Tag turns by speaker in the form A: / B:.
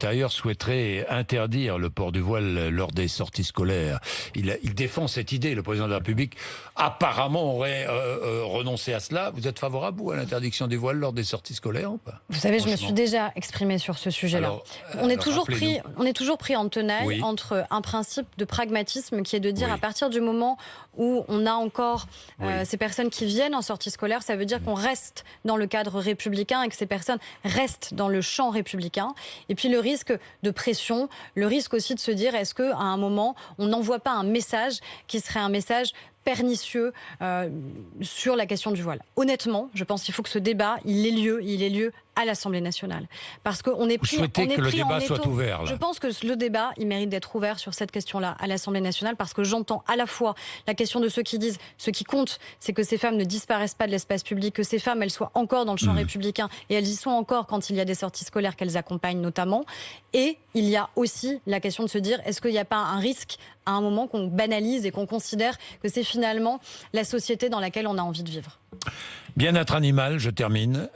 A: L'Intérieur souhaiterait interdire le port du voile lors des sorties scolaires. Il défend cette idée, le président de la République apparemment aurait renoncé à cela. Vous êtes favorable, vous, à l'interdiction du voile lors des sorties scolaires ou pas?
B: Vous savez, je me suis déjà exprimée sur ce sujet-là. On est toujours pris en tenaille entre un principe de pragmatisme qui est de dire à partir du moment où on a encore ces personnes qui viennent en sortie scolaire, ça veut dire qu'on reste dans le cadre républicain et que ces personnes restent dans le champ républicain. Et puis le risque de pression, le risque aussi de se dire est-ce qu'à un moment on n'envoie pas un message qui serait un message pernicieux sur la question du voile. Honnêtement, je pense qu'il faut que ce débat, il ait lieu à l'Assemblée nationale. Parce qu'on est pris,
A: vous souhaitez que le débat soit ouvert, là.
B: Je pense que le débat, il mérite d'être ouvert sur cette question-là à l'Assemblée nationale, parce que j'entends à la fois la question de ceux qui disent, ce qui compte, c'est que ces femmes ne disparaissent pas de l'espace public, que ces femmes, elles soient encore dans le champ républicain, et elles y sont encore quand il y a des sorties scolaires qu'elles accompagnent notamment. Et il y a aussi la question de se dire, est-ce qu'il n'y a pas un risque à un moment qu'on banalise et qu'on considère que c'est finalement la société dans laquelle on a envie de vivre?
A: Bien-être animal, je termine.